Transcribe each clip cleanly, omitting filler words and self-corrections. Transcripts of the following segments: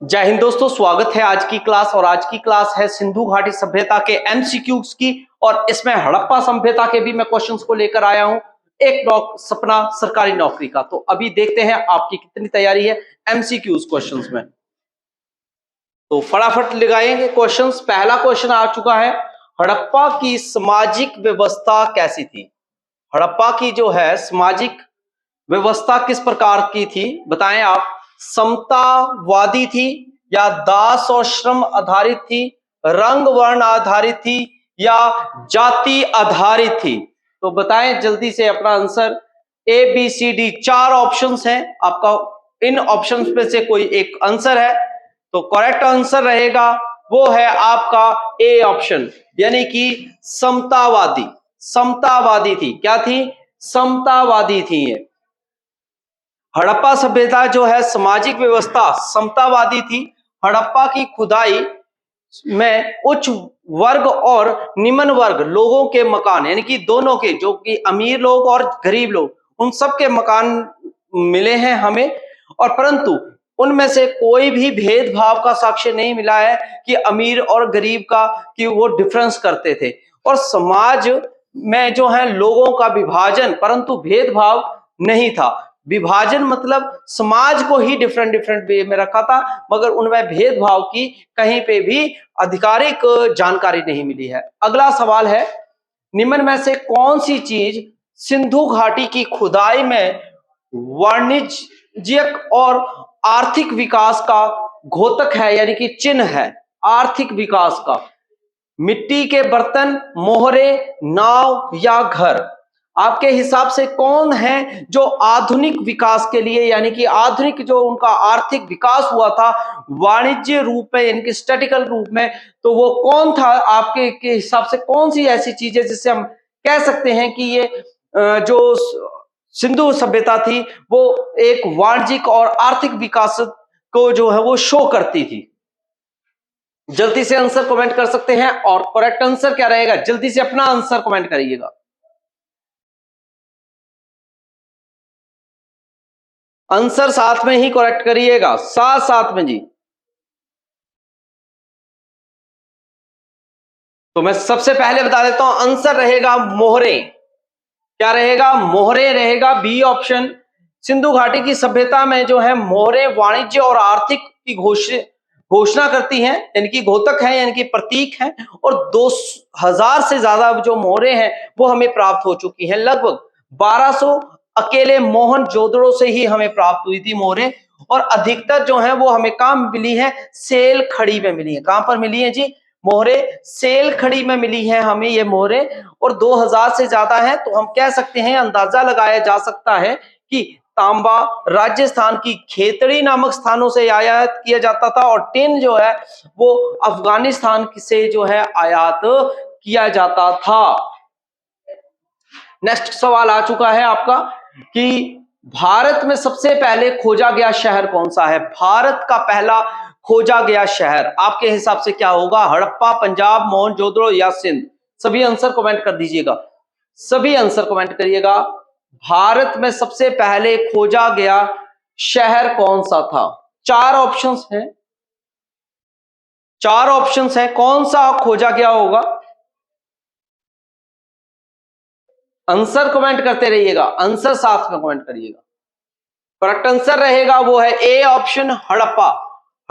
जय हिंद दोस्तों, स्वागत है आज की क्लास। और आज की क्लास है सिंधु घाटी सभ्यता के एमसीक्यूज की, और इसमें हड़प्पा सभ्यता के भी मैं क्वेश्चंस को लेकर आया हूं। एक सपना सरकारी नौकरी का। तो अभी देखते हैं आपकी कितनी तैयारी है एमसीक्यूज क्वेश्चंस में। तो फटाफट लगाएंगे क्वेश्चंस। पहला क्वेश्चन आ चुका है, हड़प्पा की सामाजिक व्यवस्था कैसी थी। हड़प्पा की जो है सामाजिक व्यवस्था किस प्रकार की थी बताएं आप। समतावादी थी या दास और श्रम आधारित थी, रंग वर्ण आधारित थी या जाति आधारित थी। तो बताएं जल्दी से अपना answer. A B C D 4 options हैं आपका, इन ऑप्शंस में से कोई एक आंसर है। तो करेक्ट आंसर रहेगा वो है आपका ए ऑप्शन, यानी कि समतावादी। समतावादी थी। क्या थी? समतावादी थी। ये हड़प्पा सभ्यता जो है सामाजिक व्यवस्था समतावादी थी। हड़प्पा की खुदाई में उच्च वर्ग और निम्न वर्ग लोगों के मकान, यानी कि दोनों के, जो कि अमीर लोग और गरीब लोग, उन सब के मकान मिले हैं हमें। और परंतु उनमें से कोई भी भेदभाव का साक्ष्य नहीं मिला है कि अमीर और गरीब का कि वो डिफरेंस करते थे। और समाज में जो है लोगों का विभाजन, परंतु भेदभाव नहीं था। विभाजन मतलब समाज को ही डिफरेंट डिफरेंट वे में रखा था, मगर उनमें भेदभाव की कहीं पे भी आधिकारिक जानकारी नहीं मिली है। अगला सवाल है, निम्न में से कौन सी चीज सिंधु घाटी की खुदाई में वाणिज्यिक और आर्थिक विकास का घोतक है, यानी कि चिन्ह है आर्थिक विकास का। मिट्टी के बर्तन, मोहरे, नाव या घर। आपके हिसाब से कौन है जो आधुनिक विकास के लिए, यानी कि आधुनिक जो उनका आर्थिक विकास हुआ था वाणिज्य रूप में, यानी कि स्टैटिकल रूप में, तो वो कौन था आपके के हिसाब से? कौन सी ऐसी चीज है जिससे हम कह सकते हैं कि ये जो सिंधु सभ्यता थी वो एक वाणिज्यिक और आर्थिक विकास को जो है वो शो करती थी? जल्दी से आंसर कमेंट कर सकते हैं। और करेक्ट आंसर क्या रहेगा? जल्दी से अपना आंसर कमेंट करिएगा। आंसर साथ में ही करेक्ट करिएगा, साथ साथ में जी। तो मैं सबसे पहले बता देता हूं, आंसर रहेगा मोहरे। क्या रहेगा? मोहरे रहेगा, बी ऑप्शन। सिंधु घाटी की सभ्यता में जो है मोहरे वाणिज्य और आर्थिक की घोषणा करती हैं, यानी कि घोतक है, यानी कि प्रतीक है। और 2000 से ज्यादा जो मोहरे हैं वो हमें प्राप्त हो चुकी हैं। लगभग 1200 अकेले मोहनजोदड़ो से ही हमें प्राप्त हुई थी मोहरे। और अधिकतर जो है वो हमें कहां मिली है? सेल खड़ी में मिली है। कहां पर मिली है जी? मोहरे सेल खड़ी में मिली है हमें ये मोहरे। और 2000 से ज्यादा है, तो हम कह सकते हैं, अंदाजा लगाया जा सकता है कि तांबा राजस्थान की खेतड़ी नामक स्थानों से आयात किया जाता था, और टिन जो है वो अफगानिस्तान से जो है आयात किया जाता था। नेक्स्ट सवाल आ चुका है आपका कि भारत में सबसे पहले खोजा गया शहर कौन सा है? भारत का पहला खोजा गया शहर आपके हिसाब से क्या होगा? हड़प्पा, पंजाब, मोहनजोदड़ो या सिंध? सभी आंसर कमेंट कर दीजिएगा, सभी आंसर कमेंट करिएगा। भारत में सबसे पहले खोजा गया शहर कौन सा था? 4 ऑप्शंस हैं, 4 ऑप्शंस हैं, कौन सा खोजा गया होगा? आंसर कमेंट करते रहिएगा, आंसर साथ में कमेंट करिएगा। करेक्ट आंसर रहेगा वो है ए ऑप्शन, हड़प्पा।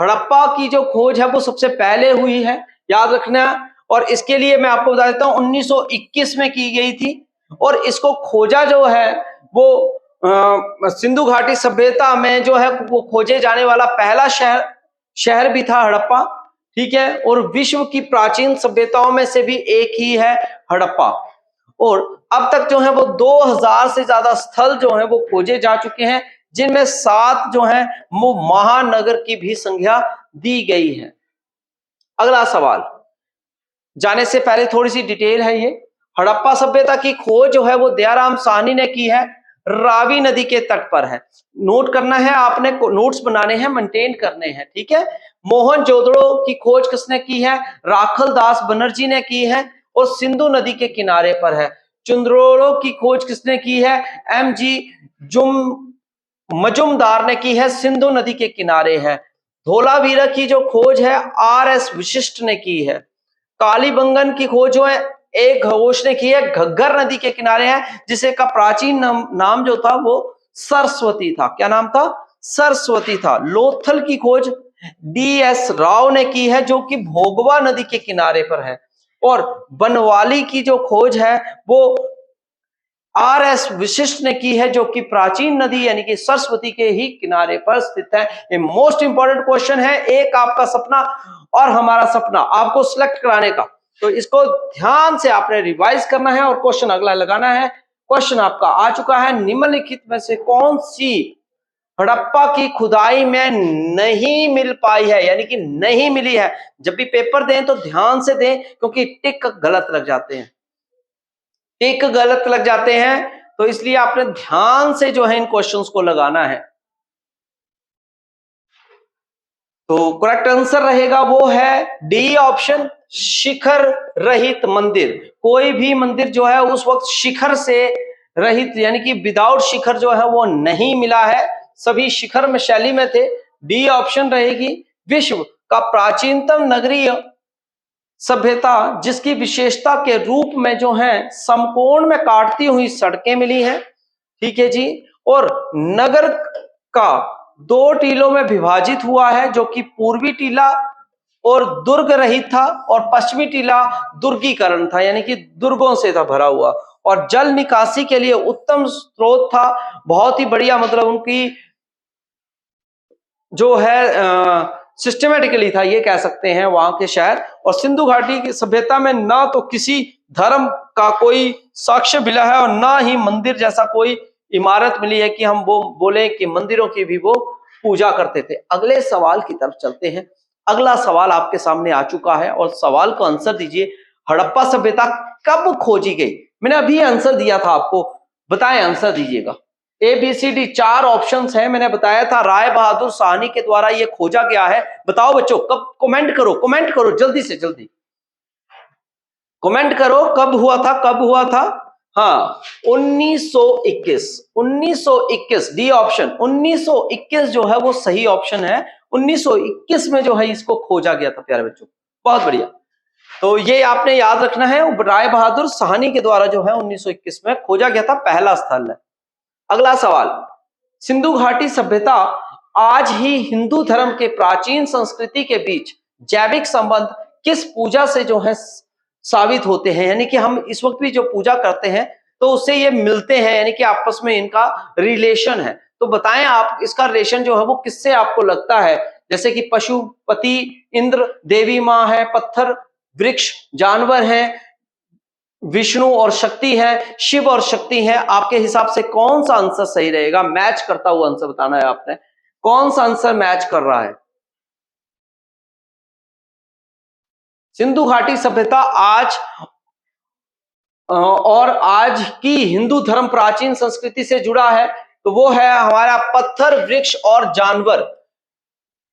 हड़प्पा की जो खोज है वो सबसे पहले हुई है, याद रखना। और इसके लिए मैं आपको बता देता हूं 1921 में की गई थी। और इसको खोजा जो है वो सिंधु घाटी सभ्यता में जो है वो खोजे जाने वाला पहला शहर भी था हड़प्पा। ठीक है। और विश्व की प्राचीन सभ्यताओं में से भी एक ही है हड़प्पा। और अब तक जो है वो 2000 से ज्यादा स्थल जो है वो खोजे जा चुके हैं, जिनमें 7 जो है वो महानगर की भी संख्या दी गई है। अगला सवाल जाने से पहले थोड़ी सी डिटेल है। ये हड़प्पा सभ्यता की खोज जो है वो दयाराम साहनी ने की है, रावी नदी के तट पर है। नोट करना है आपने, नोट्स बनाने हैं, मेंटेन करने हैं। ठीक है। मोहनजोदड़ो की खोज किसने की है? राखल दास बनर्जी ने की है, और सिंधु नदी के किनारे पर है। चुंद्रोड़ो की खोज किसने की है? MG मजुमदार ने की है, सिंधु नदी के किनारे है। धोलावीरा की जो खोज है आर.एस. विशिष्ट ने की है। कालीबंगन की खोज जो है एक घोष ने की है, घग्गर नदी के किनारे है, जिसे का प्राचीन नाम जो था वो सरस्वती था। क्या नाम था? सरस्वती था। लोथल की खोज डी.एस. राव ने की है, जो कि भोगवा नदी के किनारे पर है। और बनवाली की जो खोज है वो आर.एस. विशिष्ट ने की है, जो कि प्राचीन नदी यानी कि सरस्वती के ही किनारे पर स्थित है। ये मोस्ट इंपॉर्टेंट क्वेश्चन है, एक आपका सपना और हमारा सपना आपको सिलेक्ट कराने का। तो इसको ध्यान से आपने रिवाइज करना है और क्वेश्चन अगला लगाना है। क्वेश्चन आपका आ चुका है, निम्नलिखित में से कौन सी हड़प्पा की खुदाई में नहीं मिल पाई है, यानी कि नहीं मिली है। जब भी पेपर दें तो ध्यान से दें, क्योंकि टिक गलत लग जाते हैं, टिक गलत लग जाते हैं, तो इसलिए आपने ध्यान से जो है इन क्वेश्चंस को लगाना है। तो करेक्ट आंसर रहेगा वो है डी ऑप्शन, शिखर रहित मंदिर। कोई भी मंदिर जो है उस वक्त शिखर से रहित यानी कि विदाउट शिखर जो है वो नहीं मिला है, सभी शिखर में शैली में थे। डी ऑप्शन रहेगी। विश्व का प्राचीनतम नगरीय सभ्यता जिसकी विशेषता के रूप में जो है समकोण में काटती हुई सड़कें मिली हैं, ठीक है जी। और नगर का 2 टीलों में विभाजित हुआ है, जो कि पूर्वी टीला और दुर्ग रहित था और पश्चिमी टीला दुर्गीकरण था, यानी कि दुर्गों से था भरा हुआ। और जल निकासी के लिए उत्तम स्रोत था, बहुत ही बढ़िया, मतलब उनकी जो है सिस्टमेटिकली था, ये कह सकते हैं वहां के शहर। और सिंधु घाटी की सभ्यता में ना तो किसी धर्म का कोई साक्ष्य मिला है और ना ही मंदिर जैसा कोई इमारत मिली है कि हम वो बोले कि मंदिरों की भी वो पूजा करते थे। अगले सवाल की तरफ चलते हैं। अगला सवाल आपके सामने आ चुका है और सवाल को आंसर दीजिए। हड़प्पा सभ्यता कब खोजी गई? मैंने अभी आंसर दिया था आपको, बताएं, आंसर दीजिएगा। ABCD 4 ऑप्शंस हैं, मैंने बताया था राय बहादुर साहनी के द्वारा ये खोजा गया है। बताओ बच्चों, कब? कमेंट करो, कमेंट करो जल्दी से जल्दी, कमेंट करो कब हुआ था, कब हुआ था? हाँ, 1921। 1921 डी ऑप्शन, 1921 जो है वो सही ऑप्शन है। 1921 में जो है इसको खोजा गया था प्यारे बच्चों, बहुत बढ़िया। तो ये आपने याद रखना है, राय बहादुर साहनी के द्वारा जो है 1921 में खोजा गया था, पहला स्थल है। अगला सवाल, सिंधु घाटी सभ्यता आज ही हिंदू धर्म के प्राचीन संस्कृति के बीच जैविक संबंध किस पूजा से जो है साबित होते हैं, यानी कि हम इस वक्त भी जो पूजा करते हैं तो उससे ये मिलते हैं, यानी कि आपस में इनका रिलेशन है। तो बताएं आप, इसका रिलेशन जो है वो किससे आपको लगता है? जैसे कि पशुपति इंद्र, देवी माँ है, पत्थर वृक्ष जानवर हैं, विष्णु और शक्ति है, शिव और शक्ति है। आपके हिसाब से कौन सा आंसर सही रहेगा? मैच करता हुआ आंसर बताना है आपने, कौन सा आंसर मैच कर रहा है? सिंधु घाटी सभ्यता आज और आज की हिंदू धर्म प्राचीन संस्कृति से जुड़ा है, तो वो है हमारा पत्थर वृक्ष और जानवर।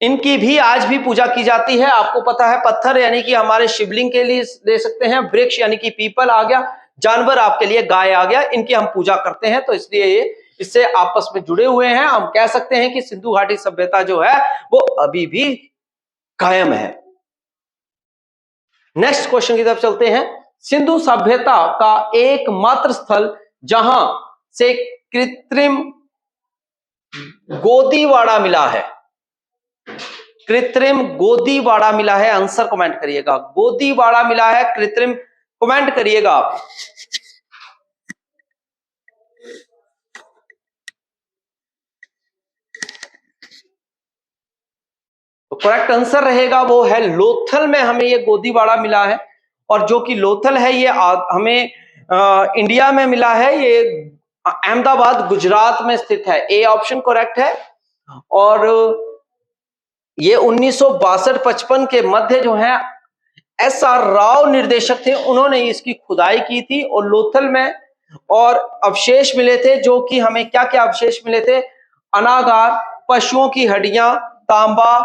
इनकी भी आज भी पूजा की जाती है। आपको पता है, पत्थर यानी कि हमारे शिवलिंग के लिए ले सकते हैं, वृक्ष यानी कि पीपल आ गया, जानवर आपके लिए गाय आ गया, इनकी हम पूजा करते हैं। तो इसलिए ये इससे आपस में जुड़े हुए हैं। हम कह सकते हैं कि सिंधु घाटी सभ्यता जो है वो अभी भी कायम है। नेक्स्ट क्वेश्चन की तरफ चलते हैं। सिंधु सभ्यता का एकमात्र स्थल जहां से कृत्रिम गोदीवाड़ा मिला है, कृत्रिम गोदीवाड़ा मिला है, आंसर कमेंट करिएगा। गोदीवाड़ा मिला है, कृत्रिम, कमेंट करिएगा आप। तो करेक्ट आंसर रहेगा वो है लोथल में हमें ये गोदीवाड़ा मिला है। और जो कि लोथल है ये हमें इंडिया में मिला है, ये अहमदाबाद गुजरात में स्थित है। ए ऑप्शन करेक्ट है। और ये 1962-55 के मध्य जो है SR राव निर्देशक थे, उन्होंने इसकी खुदाई की थी और लोथल में और अवशेष मिले थे, जो कि हमें क्या क्या अवशेष मिले थे? अनागार, पशुओं की हड्डियां, तांबा,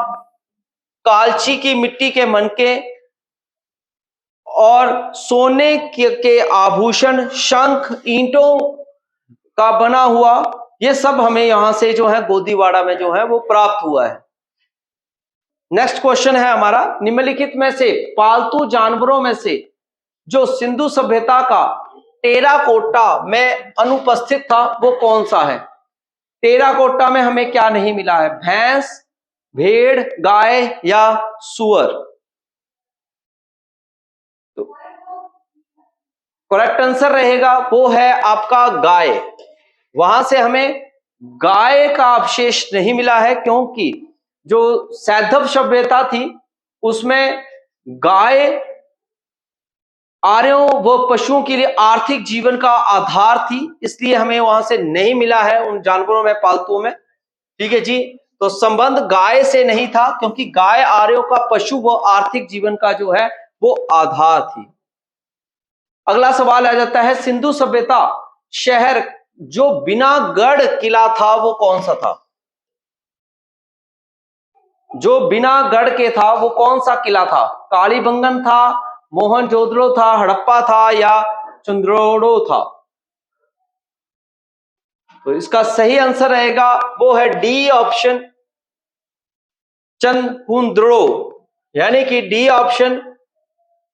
कालची की मिट्टी के मनके और सोने के आभूषण, शंख, ईंटों का बना हुआ, ये सब हमें यहां से जो है गोदीवाड़ा में जो है वो प्राप्त हुआ है। नेक्स्ट क्वेश्चन है हमारा, निम्नलिखित में से पालतू जानवरों में से जो सिंधु सभ्यता का टेराकोटा में अनुपस्थित था वो कौन सा है? टेराकोटा में हमें क्या नहीं मिला है? भैंस, भेड़, गाय या सुअर? तो करेक्ट आंसर रहेगा वो है आपका गाय। वहां से हमें गाय का अवशेष नहीं मिला है, क्योंकि जो सैंधव सभ्यता थी उसमें गाय आर्यों व पशुओं के लिए आर्थिक जीवन का आधार थी, इसलिए हमें वहां से नहीं मिला है उन जानवरों में, पालतुओं में। ठीक है जी, तो संबंध गाय से नहीं था, क्योंकि गाय आर्यों का पशु व आर्थिक जीवन का जो है वो आधार थी। अगला सवाल आ जाता है, सिंधु सभ्यता शहर जो बिना गढ़ किला था वो कौन सा था? जो बिना गढ़ के था वो कौन सा किला था? कालीबंगन था, मोहनजोदड़ो था, हड़प्पा था या चंद्रोड़ो था? तो इसका सही आंसर रहेगा वो है डी ऑप्शन, चंद्रहुंद्रो, यानी कि डी ऑप्शन।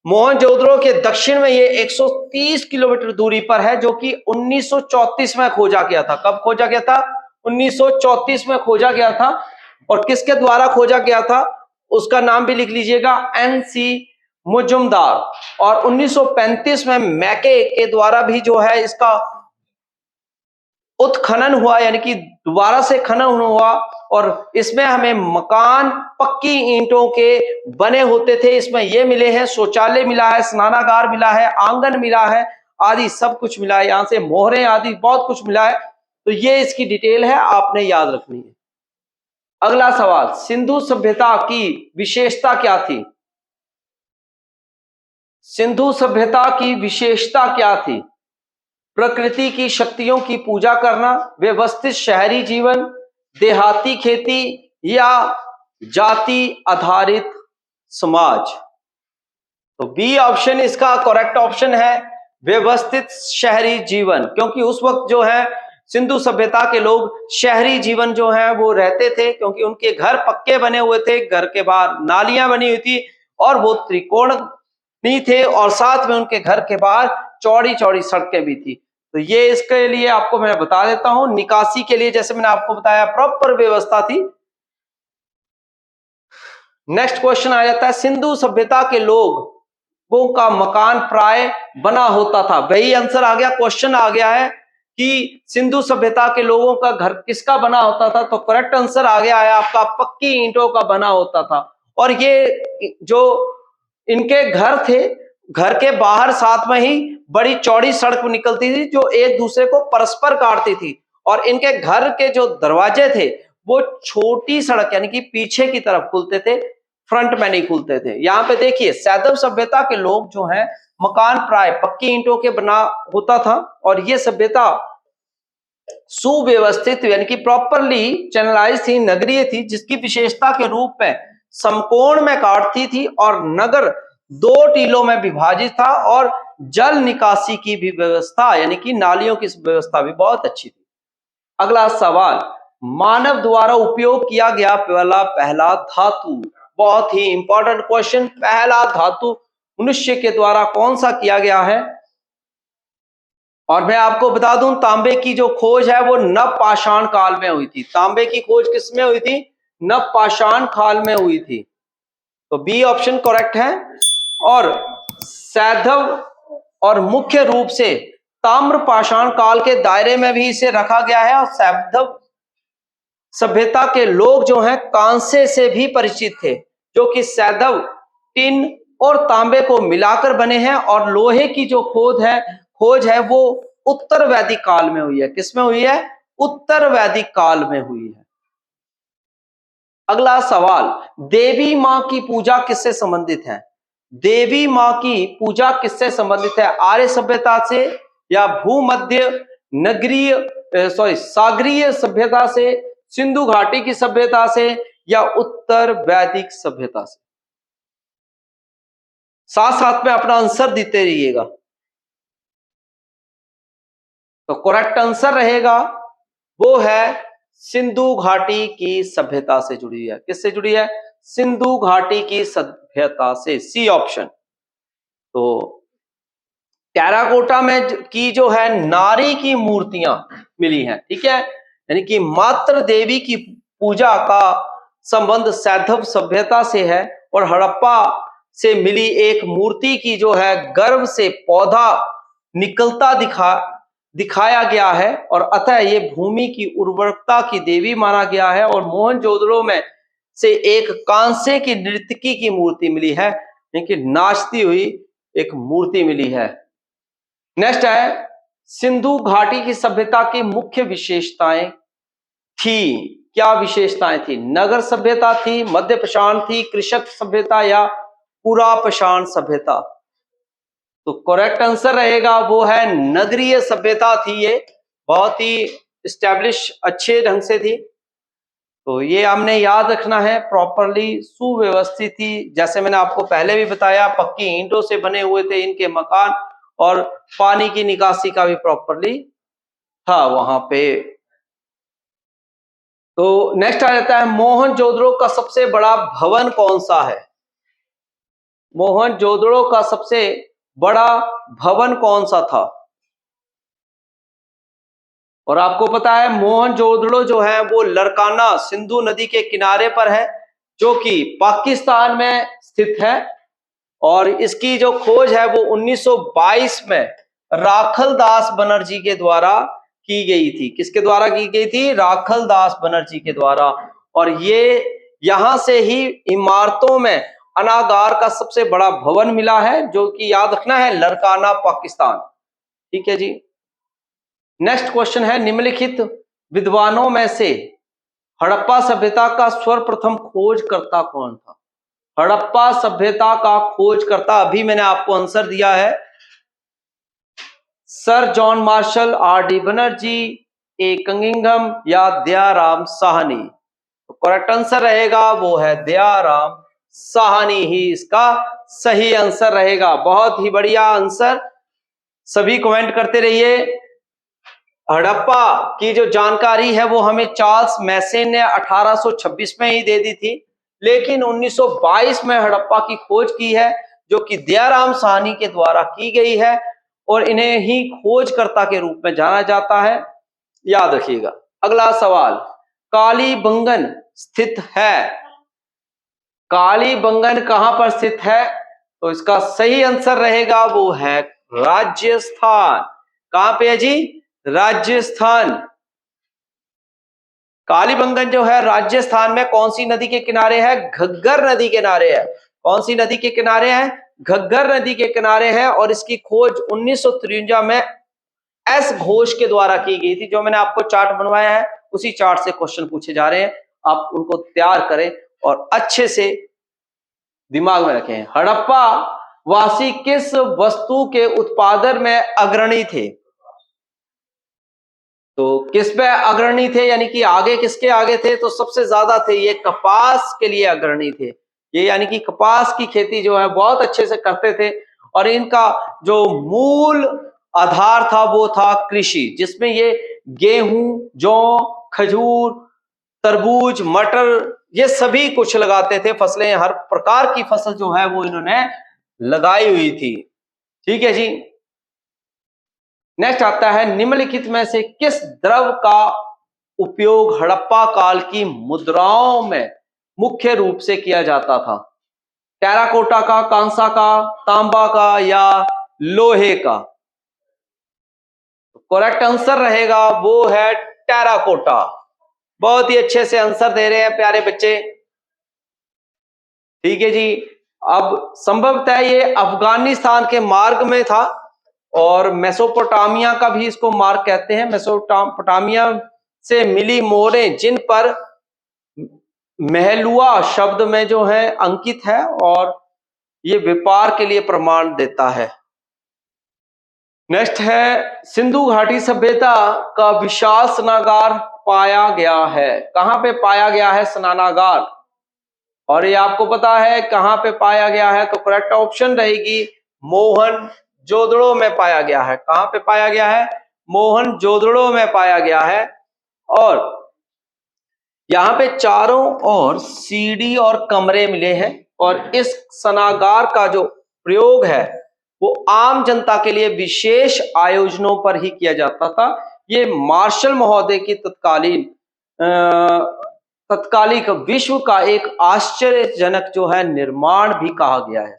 मोहनजोदड़ो के दक्षिण में ये 130 किलोमीटर दूरी पर है, जो कि 1934 में खोजा गया था। कब खोजा गया था? 1934 में खोजा गया था। और किसके द्वारा खोजा गया था उसका नाम भी लिख लीजिएगा, एनसी मुजुमदार। और 1935 में मैके के द्वारा भी जो है इसका उत्खनन हुआ, यानी कि दोबारा से खनन हुआ। और इसमें हमें मकान पक्की ईंटों के बने होते थे, इसमें ये मिले हैं, शौचालय मिला है, स्नानागार मिला है, आंगन मिला है, आदि सब कुछ मिला है, यहां से मोहरें आदि बहुत कुछ मिला है। तो ये इसकी डिटेल है, आपने याद रखनी है। अगला सवाल, सिंधु सभ्यता की विशेषता क्या थी? सिंधु सभ्यता की विशेषता क्या थी? प्रकृति की शक्तियों की पूजा करना, व्यवस्थित शहरी जीवन, देहाती खेती या जाति आधारित समाज? तो बी ऑप्शन इसका करेक्ट ऑप्शन है, व्यवस्थित शहरी जीवन। क्योंकि उस वक्त जो है सिंधु सभ्यता के लोग शहरी जीवन जो है वो रहते थे, क्योंकि उनके घर पक्के बने हुए थे, घर के बाहर नालियां बनी हुई थी और वो त्रिकोण नहीं थे, और साथ में उनके घर के बाहर चौड़ी चौड़ी सड़कें भी थी। तो ये इसके लिए आपको मैं बता देता हूं, निकासी के लिए जैसे मैंने आपको बताया प्रॉपर व्यवस्था थी। नेक्स्ट क्वेश्चन आ जाता है, सिंधु सभ्यता के लोगों का मकान प्राय बना होता था। वही आंसर आ गया, क्वेश्चन आ गया है कि सिंधु सभ्यता के लोगों का घर किसका बना होता था? तो करेक्ट आंसर आ गया है आपका, पक्की ईंटों का बना होता था। और ये जो इनके घर थे, घर के बाहर साथ में ही बड़ी चौड़ी सड़क निकलती थी जो एक दूसरे को परस्पर काटती थी, और इनके घर के जो दरवाजे थे वो छोटी सड़क यानी कि पीछे की तरफ खुलते थे, फ्रंट में नहीं खुलते थे। यहाँ पे देखिए, सैंधव सभ्यता के लोग जो हैं मकान प्राय पक्की ईंटों के बना होता था, और ये सभ्यता सुव्यवस्थित यानी कि प्रॉपरली चैनलाइज थी, नगरीय थी, जिसकी विशेषता के रूप में समकोण में काटती थी, और नगर 2 टीलों में विभाजित था, और जल निकासी की भी व्यवस्था यानी कि नालियों की व्यवस्था भी बहुत अच्छी थी। अगला सवाल, मानव द्वारा उपयोग किया गया पहला धातु, बहुत ही इंपॉर्टेंट क्वेश्चन, पहला धातु मनुष्य के द्वारा कौन सा किया गया है? और मैं आपको बता दूं, तांबे की जो खोज है वो नवपाषाण काल में हुई थी। तांबे की खोज किसमें हुई थी? नवपाषाण काल में हुई थी। तो बी ऑप्शन करेक्ट है। और सैंधव और मुख्य रूप से ताम्रपाषाण काल के दायरे में भी इसे रखा गया है, और सैंधव सभ्यता के लोग जो हैं कांसे से भी परिचित थे, जो कि सैंधव टिन और तांबे को मिलाकर बने हैं, और लोहे की जो खोज है वो उत्तर वैदिक काल में हुई है। किसमें हुई है? उत्तर वैदिक काल में हुई है। अगला सवाल, देवी मां की पूजा किससे संबंधित है? देवी मां की पूजा किससे संबंधित है? आर्य सभ्यता से, या भूमध्य सागरीय सभ्यता से, सिंधु घाटी की सभ्यता से, या उत्तर वैदिक सभ्यता से? साथ साथ में अपना आंसर देते रहिएगा। तो करेक्ट आंसर रहेगा वो है सिंधु घाटी की सभ्यता से जुड़ी है। किससे जुड़ी है? सिंधु घाटी की सभ्यता से, सी ऑप्शन। तो टेराकोटा में की जो है नारी की मूर्तियां मिली हैं, ठीक है, यानी कि मातृ देवी की पूजा का संबंध सैंधव सभ्यता से है। और हड़प्पा से मिली एक मूर्ति की जो है गर्भ से पौधा निकलता दिखाया गया है, और अतः ये भूमि की उर्वरकता की देवी माना गया है। और मोहनजोदड़ो में से एक कांसे की नर्तकी की मूर्ति मिली है, यानी कि नाचती हुई एक मूर्ति मिली है। नेक्स्ट है, सिंधु घाटी की सभ्यता की मुख्य विशेषताएं थी। क्या विशेषताएं थी? नगर सभ्यता थी, मध्य पाषाण थी, कृषक सभ्यता या पुरा पाषाण सभ्यता? तो करेक्ट आंसर रहेगा वो है नगरीय सभ्यता थी। ये बहुत ही स्टैब्लिश अच्छे ढंग से थी। तो ये हमने याद रखना है, प्रॉपरली सुव्यवस्थित थी। जैसे मैंने आपको पहले भी बताया, पक्की ईंटों से बने हुए थे इनके मकान, और पानी की निकासी का भी प्रॉपरली था वहां पे। तो नेक्स्ट आ जाता है, मोहनजोदड़ो का सबसे बड़ा भवन कौन सा है? मोहनजोदड़ो का सबसे बड़ा भवन कौन सा था? और आपको पता है मोहनजोदड़ो जो है वो लरकाना सिंधु नदी के किनारे पर है, जो कि पाकिस्तान में स्थित है। और इसकी जो खोज है वो 1922 में राखल दास बनर्जी के द्वारा की गई थी। किसके द्वारा की गई थी? राखल दास बनर्जी के द्वारा। और ये यहां से ही इमारतों में अनागार का सबसे बड़ा भवन मिला है, जो कि याद रखना है लरकाना पाकिस्तान। ठीक है जी। नेक्स्ट क्वेश्चन है, निम्नलिखित विद्वानों में से हड़प्पा सभ्यता का सर्वप्रथम खोजकर्ता कौन था? हड़प्पा सभ्यता का खोजकर्ता, अभी मैंने आपको आंसर दिया है, sir John Marshall, R D Banerjee, A कंगिंघम या दयाराम साहनी? तो करेक्ट आंसर रहेगा वो है दयाराम साहनी ही इसका सही आंसर रहेगा। बहुत ही बढ़िया आंसर, सभी कमेंट करते रहिए। हड़प्पा की जो जानकारी है वो हमें चार्ल्स मैसेन ने 1826 में ही दे दी थी, लेकिन 1922 में हड़प्पा की खोज की है, जो कि दयाराम साहनी के द्वारा की गई है, और इन्हें ही खोजकर्ता के रूप में जाना जाता है, याद रखिएगा। अगला सवाल, कालीबंगन स्थित है। कालीबंगन कहां पर स्थित है? तो इसका सही आंसर रहेगा वो है राजस्थान। कहां पे है जी? राजस्थान। कालीबंगन जो है राजस्थान में कौन सी नदी के किनारे है? घग्गर नदी के किनारे है। कौन सी नदी के किनारे है? घग्गर नदी के किनारे है। और इसकी खोज 1953 में एस घोष के द्वारा की गई थी। जो मैंने आपको चार्ट बनवाया है उसी चार्ट से क्वेश्चन पूछे जा रहे हैं, आप उनको तैयार करें और अच्छे से दिमाग में रखें। हड़प्पा वासी किस वस्तु के उत्पादन में अग्रणी थे? तो किस पे अग्रणी थे, यानी कि आगे किसके आगे थे? तो सबसे ज्यादा थे ये कपास के लिए अग्रणी थे। ये यानी कि कपास की खेती जो है बहुत अच्छे से करते थे, और इनका जो मूल आधार था वो था कृषि, जिसमें ये गेहूं, जौ, खजूर, तरबूज, मटर, ये सभी कुछ लगाते थे फसलें। हर प्रकार की फसल जो है वो इन्होंने लगाई हुई थी। ठीक है जी। नेक्स्ट आता है, निम्नलिखित में से किस द्रव का उपयोग हड़प्पा काल की मुद्राओं में मुख्य रूप से किया जाता था? टेराकोटा का, कांसा का, तांबा का या लोहे का? करेक्ट आंसर रहेगा वो है टेराकोटा। बहुत ही अच्छे से आंसर दे रहे हैं प्यारे बच्चे। ठीक है जी। अब संभवतः ये अफगानिस्तान के मार्ग में था, और मेसोपोटामिया का भी इसको मार्ग कहते हैं। मेसोपोटामिया से मिली मोहरें, जिन पर महलुआ शब्द में जो है अंकित है, और ये व्यापार के लिए प्रमाण देता है। नेक्स्ट है, सिंधु घाटी सभ्यता का विशाल स्नानागार पाया गया है। कहां पे पाया गया है स्नानागार? और ये आपको पता है कहां पे पाया गया है? तो करेक्ट ऑप्शन रहेगी मोहनजोदड़ो में पाया गया है। कहां पे पाया गया है? मोहनजोदड़ो में पाया गया है। और यहाँ पे चारों ओर सीढ़ी और कमरे मिले हैं और इस स्नागार का जो प्रयोग है वो आम जनता के लिए विशेष आयोजनों पर ही किया जाता था। ये मार्शल महोदय की तत्कालिक विश्व का एक आश्चर्यजनक जो है निर्माण भी कहा गया है।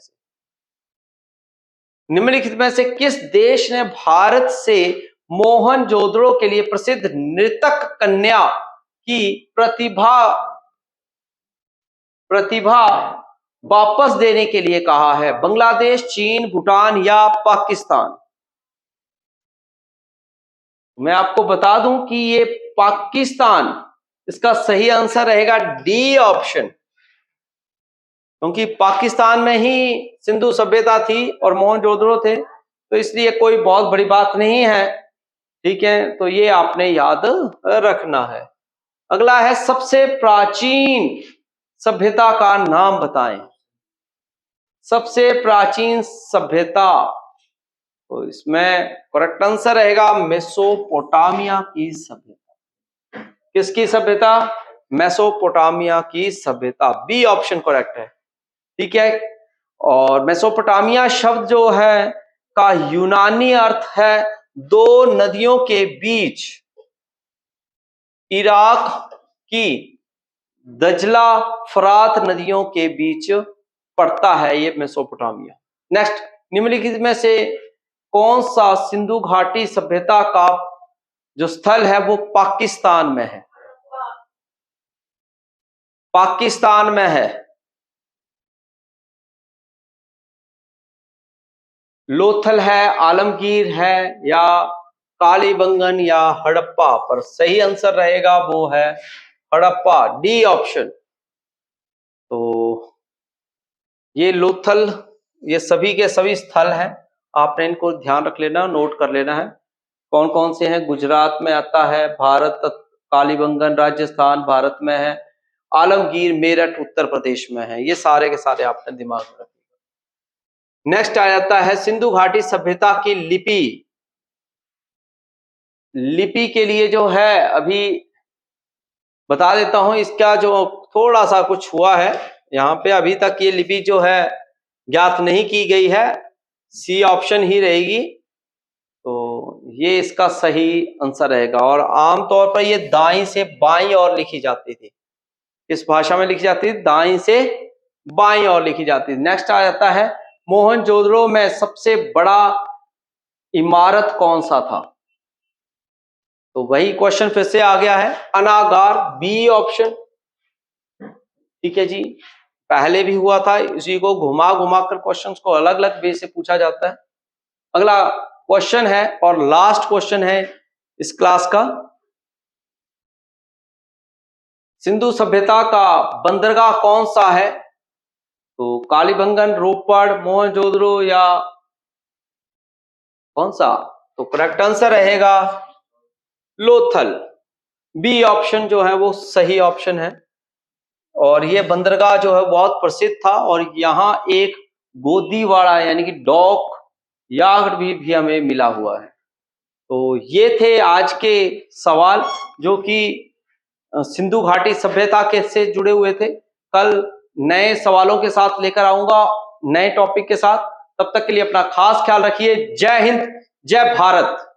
निम्नलिखित में से किस देश ने भारत से मोहनजोदड़ो के लिए प्रसिद्ध नृतक कन्या की प्रतिभा वापस देने के लिए कहा है? बांग्लादेश, चीन, भूटान या पाकिस्तान? मैं आपको बता दूं कि ये पाकिस्तान, इसका सही आंसर रहेगा डी ऑप्शन, क्योंकि पाकिस्तान में ही सिंधु सभ्यता थी और मोहनजोदड़ो थे, तो इसलिए कोई बहुत बड़ी बात नहीं है। ठीक है, तो ये आपने याद रखना है। अगला है सबसे प्राचीन सभ्यता का नाम बताएं। सबसे प्राचीन सभ्यता, तो इसमें करेक्ट आंसर रहेगा मेसोपोटामिया की सभ्यता। किसकी सभ्यता? मेसोपोटामिया की सभ्यता, बी ऑप्शन करेक्ट है। ठीक है, और मेसोपोटामिया शब्द जो है का यूनानी अर्थ है दो नदियों के बीच, इराक की दजला फरात नदियों के बीच पड़ता है ये मेसोपोटामिया। नेक्स्ट, निम्नलिखित में से कौन सा सिंधु घाटी सभ्यता का जो स्थल है वो पाकिस्तान में है? पाकिस्तान में है। लोथल है, आलमगीर है या कालीबंगन या हड़प्पा? पर सही आंसर रहेगा वो है हड़प्पा, डी ऑप्शन। तो ये लोथल, ये सभी के सभी स्थल हैं, आपने इनको ध्यान रख लेना, नोट कर लेना है कौन कौन से हैं। गुजरात में आता है, भारत, कालीबंगन राजस्थान भारत में है, आलमगीर मेरठ उत्तर प्रदेश में है। ये सारे के सारे आपने दिमाग में रखिएगा। नेक्स्ट आ जाता है सिंधु घाटी सभ्यता की लिपि। लिपि के लिए जो है अभी बता देता हूं, इसका जो थोड़ा सा कुछ हुआ है यहाँ पे, अभी तक ये लिपि जो है ज्ञात नहीं की गई है, सी ऑप्शन ही रहेगी। तो ये इसका सही आंसर रहेगा और आमतौर पर ये दाईं से बाईं ओर लिखी जाती थी। इस भाषा में लिखी जाती थी, दाईं से बाईं ओर लिखी जाती थी। नेक्स्ट आ जाता है मोहनजोदड़ो में सबसे बड़ा इमारत कौन सा था? तो वही क्वेश्चन फिर से आ गया है, अनागार, बी ऑप्शन। ठीक है जी, पहले भी हुआ था, इसी को घुमा घुमा कर क्वेश्चंस को अलग अलग वे से पूछा जाता है। अगला क्वेश्चन है और लास्ट क्वेश्चन है इस क्लास का, सिंधु सभ्यता का बंदरगाह कौन सा है? तो कालीबंगन, रोपड़, मोहनजोदड़ो या कौन सा? तो करेक्ट आंसर रहेगा लोथल, बी ऑप्शन जो है वो सही ऑप्शन है। और ये बंदरगाह जो है बहुत प्रसिद्ध था और यहाँ एक गोदीवाड़ा यानी कि डॉक यार्ड भी हमें मिला हुआ है। तो ये थे आज के सवाल जो कि सिंधु घाटी सभ्यता के से जुड़े हुए थे। कल नए सवालों के साथ लेकर आऊंगा, नए टॉपिक के साथ। तब तक के लिए अपना खास ख्याल रखिए। जय हिंद, जय भारत।